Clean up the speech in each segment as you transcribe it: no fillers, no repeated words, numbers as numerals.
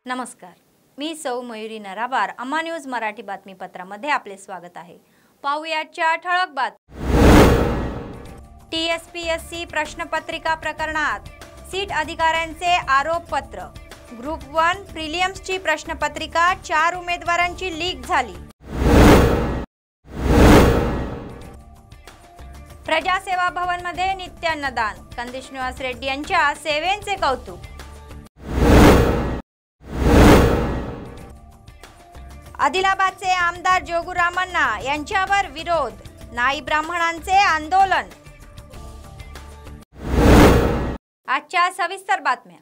नमस्कार, मी सौ मयुरी नराबार. अम्मा न्यूज मराठी बातमीपत्रामध्ये आपले स्वागत आहे. पाहुयाच्या ठळक बातम्या. TSPSC प्रश्नपत्रिका प्रकरणात सीट अधिकाऱ्यांचे आरोपपत्र. ग्रुप 1 प्रिलिम्सची प्रश्नपत्रिका 4 उमेदवारांची लीक झाली. प्रजासेवा भवनमध्ये नित्य अन्नदान. कंदी श्रीनिवास रेड्डी यांच्या सेवेचे कौतुक. आदिलाबादचे आमदार जोगू रामण्णा यांच्यावर विरोध. नाई ब्राह्मणांचे आंदोलन. आजच्या सविस्तर बातम्या.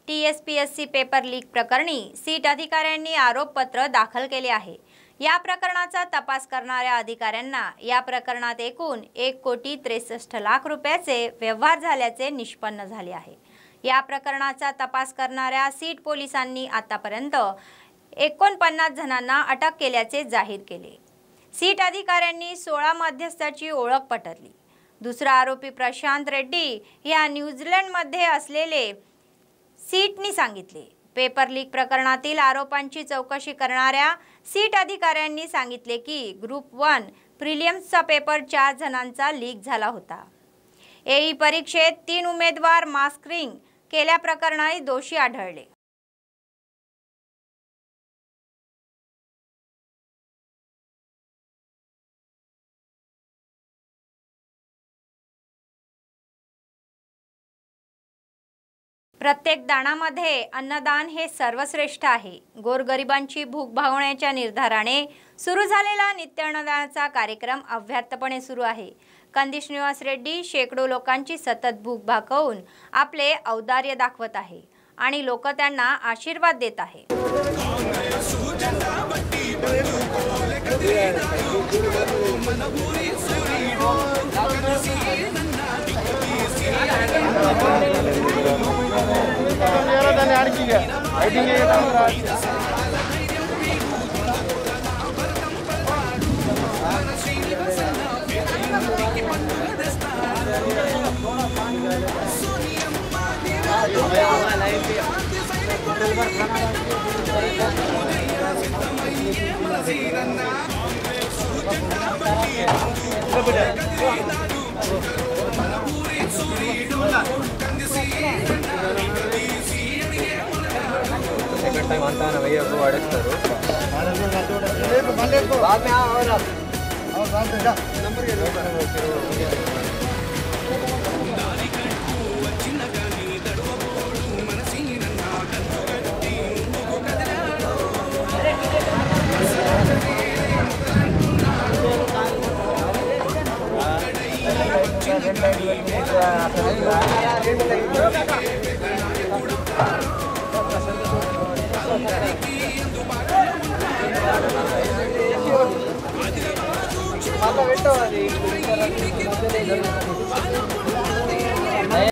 TSPSC पेपर लीक प्रकरणी सीट अधिकाऱ्यांनी आरोपपत्र दाखल केले आहे. या प्रकरणाचा तपास करणाऱ्या अधिकाऱ्यांना या प्रकरणात एकूण 1,63,00,000 रुपयाचे व्यवहार झाल्याचे निष्पन्न झाले आहे. या प्रकरणाचा तपास करणाऱ्या सीट पोलिसांनी आतापर्यंत 49 जणांना अटक केल्याचे जाहीर केले. सीट अधिकाऱ्यांनी 16 मध्यस्थाची ओळख पटवली. दुसरा आरोपी प्रशांत रेड्डी या न्यूझीलंडमध्ये असलेले सीटनी सांगितले. पेपर लीक प्रकरणातील आरोपांची चौकशी करणाऱ्या सीट अधिकाऱ्यांनी सांगितले की ग्रुप 1 प्रिलिम्सचा पेपर 4 जणांचा लीक झाला होता. AE परीक्षेत 3 उमेदवार मास्किंग केल्याप्रकरणी दोषी आढळले. प्रत्येक दानामध्ये अन्नदान हे सर्वश्रेष्ठ आहे. गोरगरिबांची भूक भागवण्याच्या निर्धाराने सुरू झालेला नित्य अन्नदानाचा कार्यक्रम अव्याहतपणे सुरू आहे. कंदी श्रीनिवास रेड्डी शेकडो लोकांची सतत भूक भागवून आपले औदार्य दाखवत आहे आणि लोक त्यांना आशीर्वाद देत आहे. टाइम आता है ना भैया वो अड़ेस्तारू बाद में और नंबर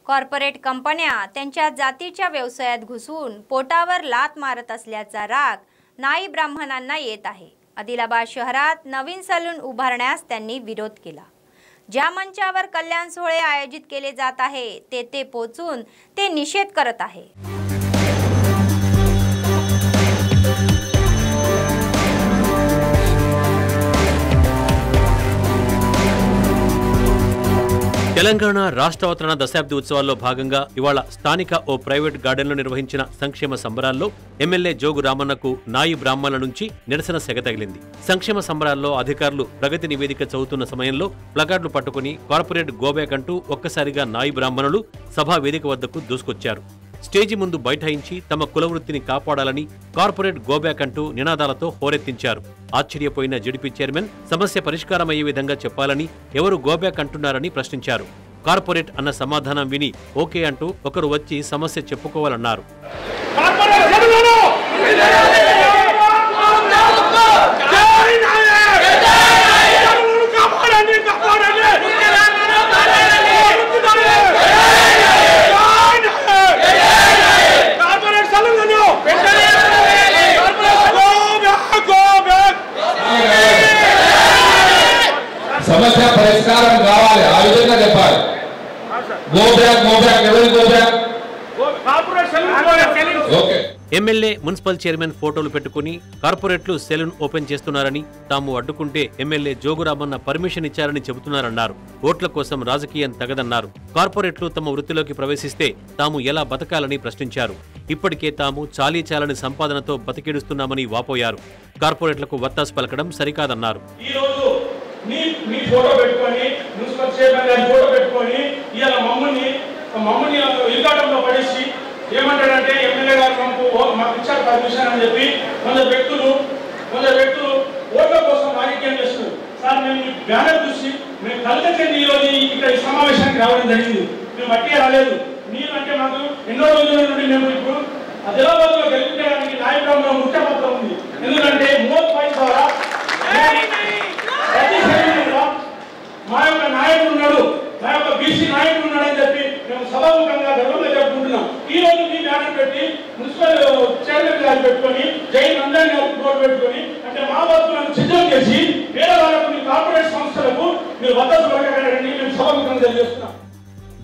कॉर्पोरेट कंपन्या त्यांच्या जातीच्या व्यवसायात घुसून पोटावर लात मारत असल्याचा राग नाई ब्राह्मणांना येत आहे. आदिलाबाद शहरात नवीन सलून उभारण्यास त्यांनी विरोध केला. ज्या मंचावर कल्याण सोहळे आयोजित केले जात आहे तेथे पोहोचून ते निषेध करत आहे. తెలంగాణ రాష్ట్రావతరణ దశాబ్ది ఉత్సవాల్లో భాగంగా ఇవాళ స్థానిక ఓ ప్రైవేట్ గార్డెన్లో నిర్వహించిన సంక్షేమ సంబరాల్లో ఎమ్మెల్యే జోగు రామన్నకు నాయి బ్రాహ్మణుల నుంచి నిరసన సెగ తగిలింది. సంక్షేమ సంబరాల్లో అధికారులు ప్రగతి నివేదిక చదువుతున్న సమయంలో ప్లకార్డులు పట్టుకుని కార్పొరేట్ గోబ్యాక్ అంటూ ఒక్కసారిగా నాయి బ్రాహ్మణులు సభా వేదిక వద్దకు దూసుకొచ్చారు. స్టేజి ముందు బైఠాయించి తమ కులవృత్తిని కాపాడాలని కార్పొరేట్ గోబ్యాక్ అంటూ నినాదాలతో హోరెత్తించారు. ఆశ్చర్యపోయిన జెడ్పీ చైర్మన్ సమస్య పరిష్కారమయ్యే విధంగా చెప్పాలని, ఎవరు గోబ్యాక్ అంటున్నారని ప్రశ్నించారు. కార్పొరేట్ అన్న సమాధానం విని ఓకే అంటూ ఒకరు వచ్చి సమస్య చెప్పుకోవాలన్నారు. సమస్య పరిష్కారం కావాలి, ఆ విధంగా చెప్పాలి. గో బ్యాక్ ఎవరి go back? Okay. MLA municipal chairman ఫోటోలు పెట్టుకుని కార్పొరేట్లు సెలూన్ ఓపెన్ చేస్తున్నారని, తాము అడ్డుకుంటే ఎమ్మెల్యే జోగురామన్న పర్మిషన్ ఇచ్చారని చెబుతున్నారన్నారు. ఓట్ల కోసం రాజకీయం తగదన్నారు. కార్పొరేట్లు తమ వృత్తిలోకి ప్రవేశిస్తే తాము ఎలా బతకాలని ప్రశ్నించారు. ఇప్పటికే తాము చాలీచాలని సంపాదనతో బతికేడుస్తున్నామని వాపోయారు. కార్పొరేట్లకు వత్తాసు పలకడం సరికాదన్నారు. మీ ఫోటో పెట్టుకొని మున్సిపల్ చైర్మన్ గారి ఫోటో పెట్టుకొని ఇవాళ మమ్మల్ని ఇల్కాటంలో పడేసి ఏమంటాడంటే ఎమ్మెల్యే గారు మాకు ఇచ్చారు పర్మిషన్ అని చెప్పి కొందరు వ్యక్తులు ఓట్ల కోసం రాజకీయం చేస్తున్నారు. సార్ మేము ఈ బ్యానర్ చూసి మేము కలకత్తండి ఈరోజు ఇక్కడ ఈ సమావేశానికి రావడం జరిగింది. మేము బట్టి రాలేదు. మీరు అంటే మాకు ఎన్నో రోజుల నుండి మేము ఇప్పుడు ఆదిలాబాద్ లో గెలుపుకోవడానికి నాయకులంలో ముఖ్య పాత్ర ఉంది. ఎందుకంటే మోద్ పాయింట్ ద్వారా మా యొక్క నాయకుడు ఉన్నాడు, మా యొక్క బీసీ నాయకుడు ఉన్నాడని చెప్పి మేము సభాముఖంగా గర్వంగా చెప్పుకుంటున్నాం. ఈ రోజు మీ బ్యానర్ పెట్టి మున్సిపల్ చైర్మన్ గారు పెట్టుకొని జై నందన్ గారు బోర్డు పెట్టుకొని అంటే మా బతుకులను సిద్ధం చేసి వేరే వాళ్ళకు మీ కార్పొరేట్ సంస్థలకు మీరు వద్దసు పలకగలరని మేము సభాముఖంగా తెలియజేస్తున్నాం.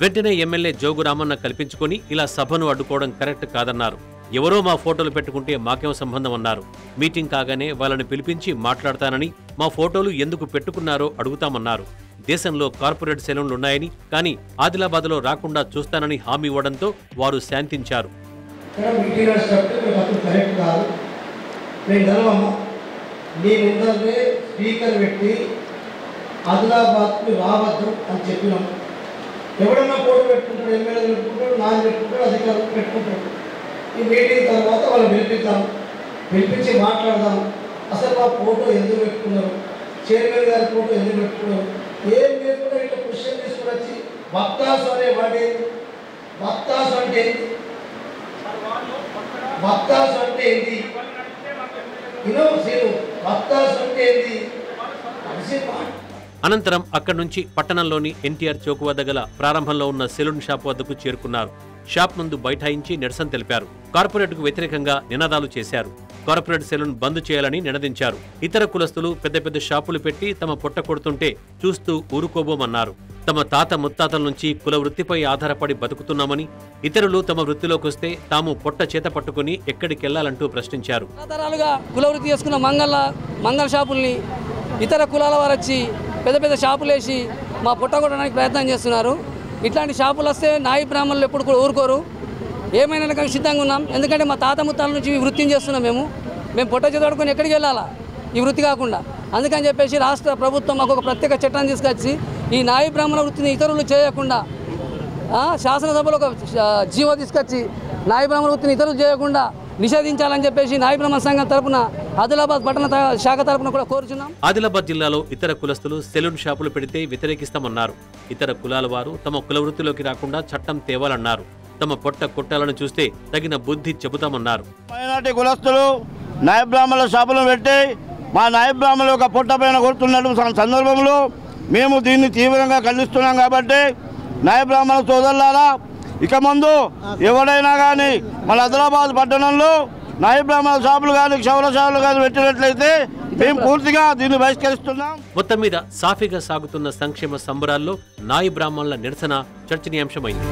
వెంటనే ఎమ్మెల్యే జోగురామన్న కల్పించుకొని ఇలా సభను అడ్డుకోవడం కరెక్ట్ కాదన్నారు. ఎవరో మా ఫోటోలు పెట్టుకుంటే మాకేం సంబంధం అన్నారు. మీటింగ్ కాగానే వాళ్ళని పిలిపించి మాట్లాడతానని, మా ఫోటోలు ఎందుకు పెట్టుకున్నారో అడుగుతామన్నారు. దేశంలో కార్పొరేట్ సెలూన్లున్నాయని, కానీ ఆదిలాబాద్లో రాకుండా చూస్తానని హామీ ఇవ్వడంతో వారు శాంతించారు. ఎవడన్నా ఫోటో పెట్టుకుంటాడు, ఎమ్మెల్యే పెట్టుకుంటాడు, నాన్న పెట్టుకుంటాడు, అధికారులు పెట్టుకుంటాడు. ఈ మీటింగ్ తర్వాత వాళ్ళు పిలిపించి మాట్లాడదాం. అసలు మా ఫోటో ఎందుకు పెట్టుకున్నారు, చైర్మన్ గారి ఫోటో ఎందుకు పెట్టుకున్నారు, ఏం లేకుండా ఇట్లా క్వశ్చన్ తీసుకుని వచ్చి వత్తాసు అనే వాటి వత్తాసు అంటే ఏంటి, వత్తాసు అంటే ఏంటి, వత్తాసు అంటే ఏంటి కలిసి అనంతరం అక్కడి నుంచి పట్టణంలోని ఎన్టీఆర్ చౌక్ వద్ద గల ప్రారంభంలో ఉన్న సెలూన్ షాప్ వద్దకు చేరుకున్నారు. షాప్ ముందు బైఠాయించి నిరసన తెలిపారు. కార్పొరేట్కు వ్యతిరేకంగా నినాదాలు చేశారు. కార్పొరేట్ సెలూన్ బంద్ చేయాలని నినదించారు. ఇతర కులస్తులు పెద్ద పెద్ద షాపులు పెట్టి తమ పొట్ట కొడుతుంటే చూస్తూ ఊరుకోబోమన్నారు. తమ తాత ముత్తాతల నుంచి కుల వృత్తిపై ఆధారపడి బతుకుతున్నామని, ఇతరులు తమ వృత్తిలోకొస్తే తాము పొట్ట చేత పట్టుకుని ఎక్కడికెళ్లాలంటూ ప్రశ్నించారు. కుల వృత్తి చేసుకున్న మంగళ షాపుల్ని ఇతర కులాల వారు వచ్చి పెద్ద పెద్ద షాపులు వేసి మా పొట్ట కొట్టడానికి ప్రయత్నం చేస్తున్నారు. ఇట్లాంటి షాపులు వస్తే నాయి బ్రాహ్మణులు ఎప్పుడు కూడా ఊరుకోరు. ఏమైనా కానీ సిద్ధంగా ఉన్నాం. ఎందుకంటే మా తాత ముత్తాల నుంచి ఈ వృత్తిని చేస్తున్నాం. మేము పొట్ట చేతుడుకొని ఎక్కడికి వెళ్ళాలా ఈ వృత్తి కాకుండా. అందుకని చెప్పేసి రాష్ట్ర ప్రభుత్వం మాకు ఒక ప్రత్యేక చట్టాన్ని తీసుకొచ్చి ఈ నాయి బ్రాహ్మణ వృత్తిని ఇతరులు చేయకుండా శాసనసభలో ఒక జీవో తీసుకొచ్చి నాయి బ్రాహ్మణ వృత్తిని ఇతరులు చేయకుండా నిషేధించాలని చెప్పేసి నాయి బ్రాహ్మణ సంఘం తరపున ఆదిలాబాద్ పట్టణ శాఖ తరపున కూడా కోరుచున్నాం. ఆదిలాబాద్ జిల్లాలో ఇతర కులస్తులు సెలూన్ షాపులు పెడితే వ్యతిరేకిస్తామన్నారు. ఇతర కులాల వారు తమ కుల వృత్తిలోకి రాకుండా చట్టం తేవాలన్నారు. తమ పొట్ట కొట్టాలను చూస్తే తగిన బుద్ధి చెబుతామన్నారు. మైనార్టీ కులస్తులు నాయ బ్రాహ్మణుల షాపులను పెట్టి మా నాయ బ్రాహ్మణుల యొక్క పొట్ట పైన కొడుతున్నట్టు సందర్భంలో మేము దీన్ని తీవ్రంగా ఖండిస్తున్నాం. కాబట్టి నాయ బ్రాహ్మణ సోదరులారా, ఇక ముందు ఎవరైనా కానీ మన ఆదిలాబాద్ పట్టణంలో నాయ బ్రాహ్మణ షాపులు కానీ క్షౌర షాపులు కానీ పెట్టినట్లయితే మేము పూర్తిగా దీన్ని బహిష్కరిస్తున్నాం. మొత్తం మీద సాఫీగా సాగుతున్న సంక్షేమ సంబరాల్లో నాయి బ్రాహ్మణుల నిరసన చర్చనీయాంశమైంది.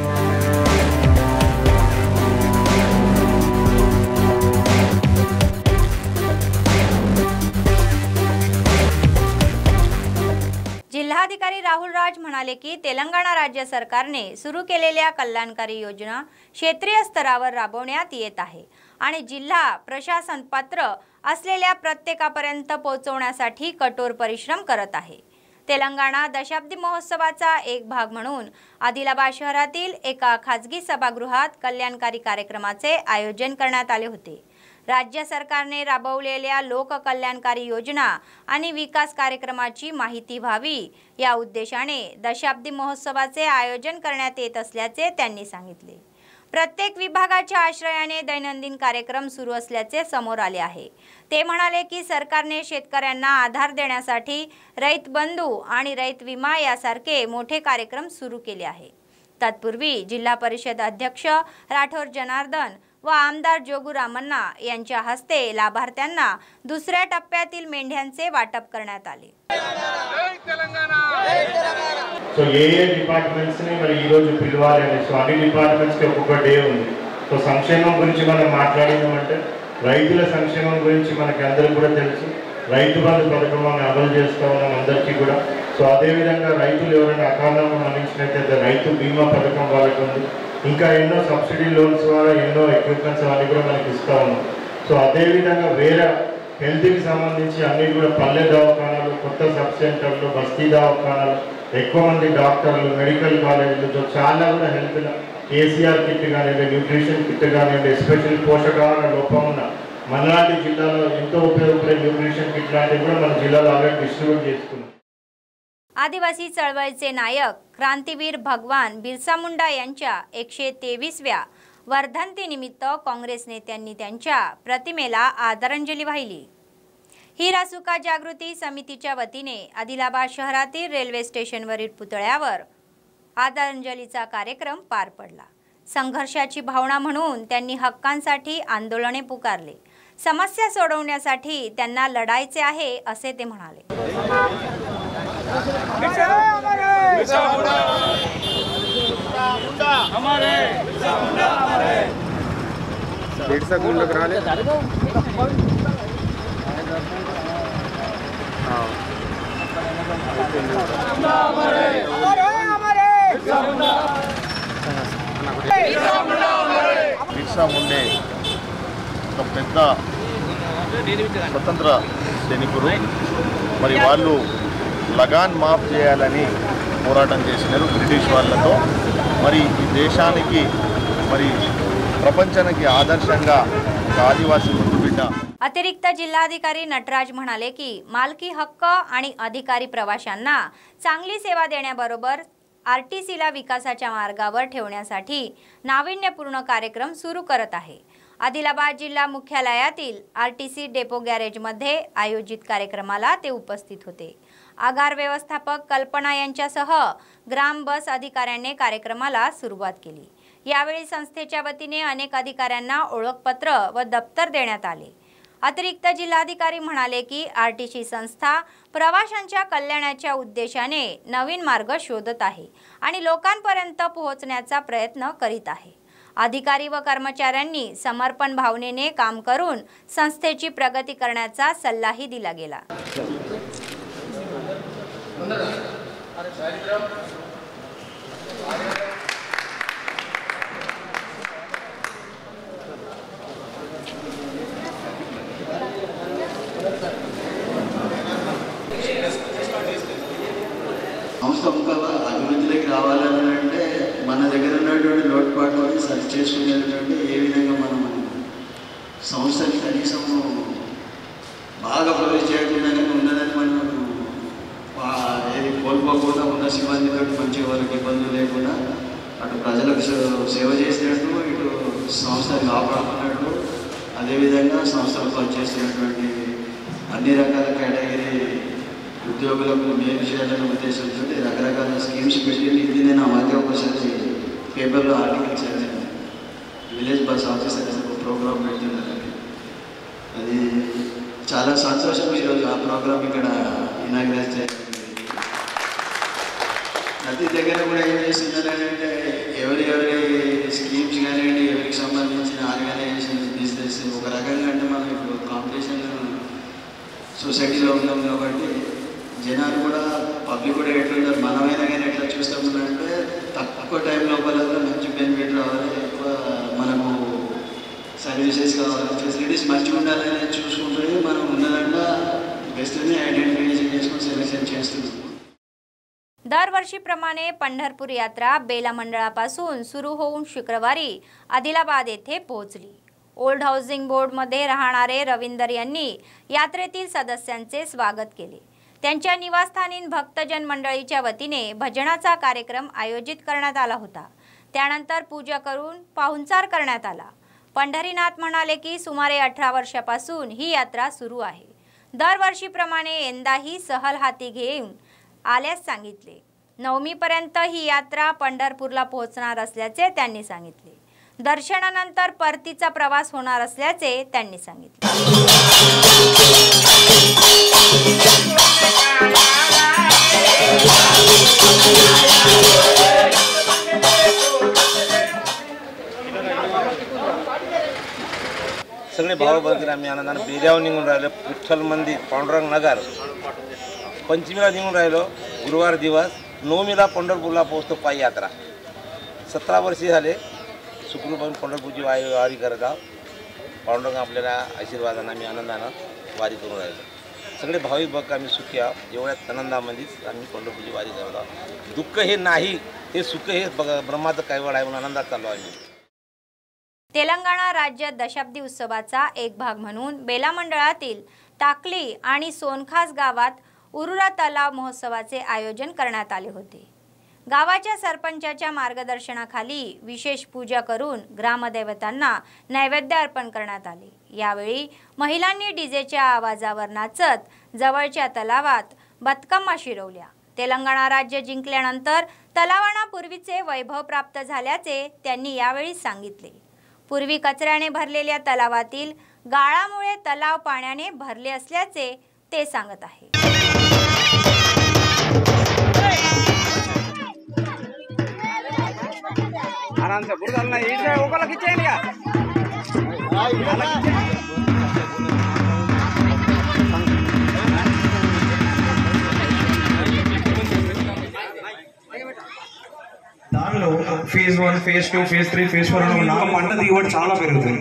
जिल्हाधिकारी राहुल राज म्हणाले की तेलंगणा राज्य सरकारने सुरू केलेल्या कल्याणकारी योजना क्षेत्रीय स्तरावर राबवण्यात येत आहे आणि जिल्हा प्रशासन पात्र असलेल्या प्रत्येकापर्यंत पोहोचवण्यासाठी कठोर परिश्रम करत आहे. तेलंगणा दशाब्दी महोत्सवाचा एक भाग म्हणून आदिलाबाद शहरातील एका खाजगी सभागृहात कल्याणकारी कार्यक्रमाचे आयोजन करण्यात आले होते. राज्य सरकारने राबवलेल्या लोककल्याणकारी योजना आणि विकास कार्यक्रमाची माहिती व्हावी या उद्देशाने दशाब्दी महोत्सवाचे आयोजन करण्यात येत असल्याचे त्यांनी सांगितले. प्रत्येक विभागाच्या आश्रयाने दैनंदिन कार्यक्रम सुरू असल्याचे समोर आले आहे. ते म्हणाले की सरकारने शेतकऱ्यांना आधार देण्यासाठी रैत बंधू आणि रैत विमा यासारखे मोठे कार्यक्रम सुरू केले आहे. तत्पूर्वी जिल्हा परिषद अध्यक्ष राठोर जनार्दन व आमदार जोगुरामन्ना यांच्या हस्ते लाभार्थ्यांना दुसऱ्या टप्प्यातील मेंढ्यांचे वाटप करण्यात आले. సో ఏ డిపార్ట్మెంట్స్ ని మరి ఈ రోజు పిలవాలి అని సో అన్ని డిపార్ట్మెంట్స్ కి ఒక్కొక్క డే ఉంది. సో సంక్షేమం గురించి మనం మాట్లాడినామంటే రైతుల సంక్షేమం గురించి మనకి అందరికీ కూడా తెలుసు. రైతు బంధు పథకం మనం అమలు చేస్తూ ఉన్నాం అందరికీ కూడా. సో అదేవిధంగా రైతులు ఎవరైనా అకారణంగా మరణించినట్లయితే రైతు బీమా పథకం వాళ్ళకు ఉంది. ఇంకా ఎన్నో సబ్సిడీ లోన్స్ ద్వారా ఎన్నో ఎక్విప్మెంట్స్ అవన్నీ కూడా మనకి ఇస్తూ ఉన్నాం. సో అదేవిధంగా వేరే హెల్త్కి సంబంధించి అన్ని కూడా పల్లె దవాఖానాలు, కొత్త సబ్ సెంటర్లు, బస్తీ దవాఖానాలు, ఎక్కువ మంది డాక్టర్లు, మెడికల్ కాలేజీలతో చాలా కూడా హెల్త్ కేసీఆర్ కిట్ కానివ్వండి, న్యూట్రిషన్ కిట్ కానివ్వండి, ఎస్పెషల్ పోషకాహార లోపం ఉన్న మనలాంటి జిల్లాలో ఎంతో ఉపయోగపడే न्यूट्रिशन किट लांटिవి కూడా మన జిల్లాలో ఆల్రెడీ డిస్ట్రిబ్యూట్ చేస్తున్నాం. आदिवासी चळवळीचे नायक क्रांतीवीर भगवान बिरसा मुंडा यांच्या 123व्या वर्धंतीनिमित्त काँग्रेस नेत्यांनी त्यांच्या प्रतिमेला आदरांजली वाहिली. हिरासुका जागृती समितीच्या वतीने आदिलाबाद शहरातील रेल्वे स्टेशनवरील पुतळ्यावर आदरांजलीचा कार्यक्रम पार पडला. संघर्षाची भावना म्हणून त्यांनी हक्कांसाठी आंदोलने पुकारले. समस्या सोडवण्यासाठी त्यांना लढायचे आहे असे ते म्हणाले. బిర్సా ముండే ఒక పెద్ద స్వతంత్ర సైనికుడు. మరి వాళ్ళు లగాన్ మాఫ్ చేయాలని పోరాటం చేసినారు బ్రిటిష్ వాళ్ళతో. మరి ఈ దేశానికి మరి प्रपंचाనికి आदर्शंगा आदिवासी मुद्दुबिड्ड. अतिरिक्त जिल्हाधिकारी नटराज म्हणाले की मालकी हक्क आणि अधिकारी प्रवाशांना चांगली सेवा देण्याबरोबर आरटीसीला विकासाच्या मार्गावर ठेवण्यासाठी नाविन्यपूर्ण कार्यक्रम सुरू करत आहे. आदिलाबाद जिल्हा मुख्यालयातील आरटीसी डेपो गॅरेजमध्ये आयोजित कार्यक्रमाला ते उपस्थित होते. आगार व्यवस्थापक कल्पना यांच्यासह ग्राम बस अधिकाऱ्यांनी कार्यक्रमाला सुरुवात केली. यावेळी संस्थेच्या वतीने अनेक अधिकाऱ्यांना ओळखपत्र व दप्तर देण्यात आले. अतिरिक्त जिल्हाधिकारी म्हणाले की आरटीसी संस्था प्रवाशांच्या कल्याणाच्या उद्देशाने नवीन मार्ग शोधत आहे आणि लोकांपर्यंत पोहोचण्याचा प्रयत्न करीत आहे. अधिकारी व कर्मचाऱ्यांनी समर्पण भावनेने काम करून संस्थेची प्रगती करण्याचा सल्लाही दिला गेला. సంస్థ అభివృద్ధిలోకి రావాలంటే మన దగ్గర ఉన్నటువంటి లోటుపాట్లని సరి చేసుకునేటువంటి ఏ విధంగా మనం సంస్థని కనీసం బాగా ప్రవేశ చేయకుండానే ఉన్నదని మనం ఏది కోల్పోకుండా ఉన్న సిబ్బందితో మంచిగా వాళ్ళకి ఇబ్బందులు లేకుండా అటు ప్రజలకు సేవ చేసినట్టు ఇటు సంస్థని కాపాడుకున్నట్టు అదేవిధంగా సంస్థలు పనిచేసినటువంటి అన్ని రకాల కేటగిరీ ఉద్యోగులకు మేలు చేయాలనే ఉద్దేశంతో రకరకాల స్కీమ్స్ పెట్టి ఇది నేను ఆ మధ్య ఒకసారి పేపర్లో ఆర్టికల్ చదివాను. విలేజ్ బస్ ఆఫీసర్ ఒక ప్రోగ్రామ్ పెడుతున్నారు. అది చాలా సంతోషం. ఈరోజు ఆ ప్రోగ్రామ్ ఇక్కడ ఇనాగ్రేట్ చేయాలి. ప్రతి దగ్గర కూడా ఏం చేస్తున్నారంటే ఎవరి స్కీమ్స్ కానివ్వండి, ఎవరికి సంబంధించిన ఆర్గనైజేషన్ బిజినెస్ ఒక రకంగా అంటే మనం ఇప్పుడు కాంపిటీషన్ సొసైటీలో ఉన్నాం కాబట్టి జనాలు కూడా పబ్లిక్ కూడా ఎట్లుంటారు, మనమైనా కానీ ఎట్లా చూస్తామంటే తక్కువ టైం లోపల మంచి బెనిఫిట్ రావాలి, ఎక్కువ మనకు సర్వీసెస్ కావాలి, ఫెసిలిటీస్ మంచిగా ఉండాలని చూసుకుంటే మనం ఉన్నదంతా बेस्टने आयडेंटिफिकेशन చేసుకొని సెలెక్షన్ చేస్తున్నాం. दरवर्षीप्रमाणे पंढरपूर यात्रा बेला मंडळापासून सुरू होऊन शुक्रवारी आदिलाबाद येथे पोहोचली. ओल्ड हाऊसिंग बोर्डमध्ये राहणारे रविंदर यांनी यात्रेतील सदस्यांचे स्वागत केले. त्यांच्या निवासस्थानी भक्तजन मंडळीच्या वतीने भजनाचा कार्यक्रम आयोजित करण्यात आला होता. त्यानंतर पूजा करून पाहुणचार करण्यात आला. पंढरीनाथ म्हणाले की सुमारे 18 वर्षापासून ही यात्रा सुरू आहे. दरवर्षीप्रमाणे यंदाही सहल हाती घेऊन आल्यास सांगितले. नवमीपर्यंत ही यात्रा पंढरपूरला पोहोचणार असल्याचे त्यांनी सांगितले. दर्शनानंतर परतीचा प्रवास होणार असल्याचे त्यांनी सांगितले. सगळे भाव बंद आम्ही आनंदाने बेऱ्यावर निघून राहिलो. विठ्ठल मंदिर पांडुरंग नगर पंचमीला निघून राहिलो. गुरुवार दिवस 9मीला पंढरपूरला पोहोचतो पायी यात्रा. 17 वर्षे झाले सुखरूपणे पंढरपूरची वारी करत आहोत. पांडुरंग आपल्याला आशीर्वादानं आम्ही आनंदानं वारी करून राहिलो. सगळे भाविक भक्त आम्ही सुखी आहोत. एवढ्याच आनंदामध्येच आम्ही पंढरपूरची वारी करत आहोत. दुःख हे नाही, हे सुख हे ब्रह्माचं कैवळ आहे म्हणून आनंदात चाललो आम्ही. तेलंगणा राज्य दशाब्दी उत्सवाचा एक भाग म्हणून बेला मंडळातील टाकली आणि सोनखास गावात उरुरा तलाव महोत्सवाचे आयोजन करण्यात आले होते. गावाच्या सरपंचाच्या मार्गदर्शनाखाली विशेष पूजा करून ग्रामदेवतांना नैवेद्य अर्पण करण्यात आले. यावेळी महिलांनी डीजेच्या आवाजावर नाचत जवळच्या तलावात बतकम्मा शिरवल्या. तेलंगणा राज्य जिंकल्यानंतर तलावांना पूर्वीचे वैभव प्राप्त झाल्याचे त्यांनी यावेळी सांगितले. पूर्वी कचऱ्याने भरलेल्या तलावातील गाळामुळे तलाव पाण्याने भरले असल्याचे ते सांगत आहे. आराम से बुर्दा ना इधर ओकला खींचेंगे क्या దానిలో ఫేజ్ 1 ఫేజ్ 2 ఫేజ్ 3 ఫేజ్ 4 ఉన్న పంట దిగుబడి చాలా పెరుగుతుంది.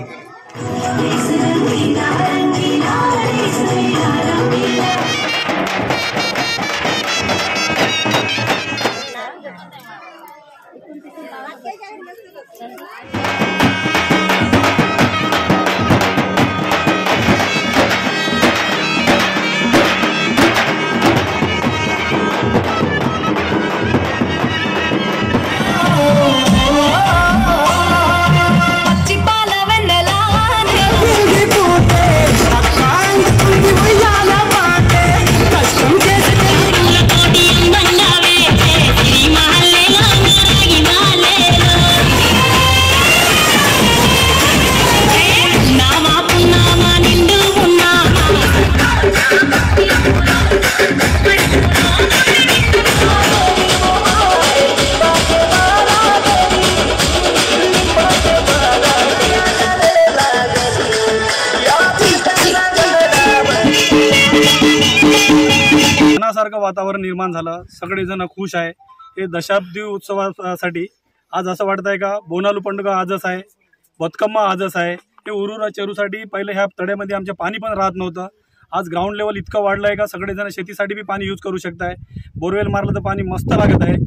वातावरण निर्माण झालं. सगळेजण खुश आहे. हे दशाब्दी उत्सवासाठी आज असं वाटत आहे का बोनालू पंడుగ आजच आहे, बतकम्मा आजच आहे. हे उरुरा चेरूसाठी पहिले ह्या तड्यामध्ये आमचे पाणी पण राहत नव्हतं. आज ग्राउंड लेवल इतकं वाढलं आहे का सगळेजण शेतीसाठी बी पाणी यूज करू शकताय. बोरवेल मारलं तर पाणी मस्त लागत आहे.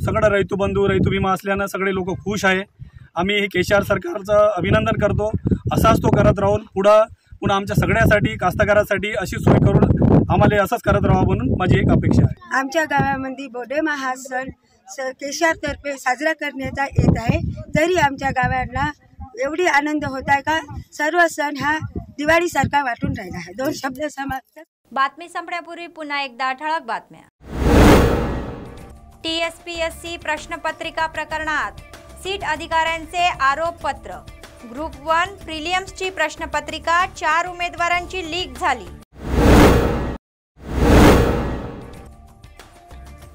सगळं रैतू बंधू रैतू विमा असल्यानं सगळे लोक खुश आहे. आम्ही हे केसीआर सरकारचं अभिनंदन करतो. असाच तो करत राहून पुन्हा आमच्या सगळ्यासाठी कास्तकारासाठी अशी सोय करून आम्हाला असंच करत राहावं म्हणून माझी एक अपेक्षा आहे. आमच्या गावामध्ये बोडेमा हा सण केसीआर तर्फे साजरा करण्यात येत आहे. तरी आमच्या गावाला एवढी आनंद होत आहे का सर्व सण हा दिवाळीसारखा वाटून राहिला आहे. 2 शब्द समाप्त. बातमी संपण्यापूर्वी पुन्हा एकदा ठळक बातम्या. TSPSC प्रश्नपत्रिका प्रकरणात सीट अधिकाऱ्यांचे आरोपपत्र. ग्रुप 1 प्रिलियम्सची प्रश्नपत्रिका 4 उमेदवारांची लीक झाली.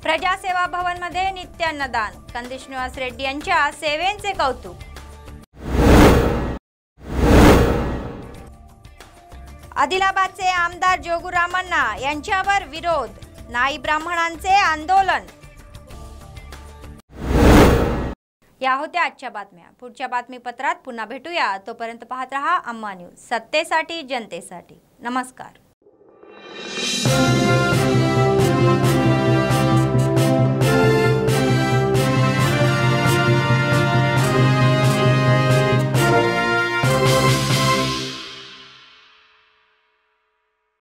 प्रजासेवा भवन मध्ये नित्य अन्नदान. कंदी श्रीनिवास रेड्डी यांच्या सेवेचे कौतुक. आदिलाबादचे आमदार जोगू रामण्णा यांच्यावर विरोध. नाई ब्राह्मणांचे आंदोलन. या होत्या आजच्या बातम्या. पुढच्या बातमीपत्रात पुन्हा भेटूया. तोपर्यंत पाहत रहा अम्मा न्यूज, सत्तेसाठी जनतेसाठी. नमस्कार.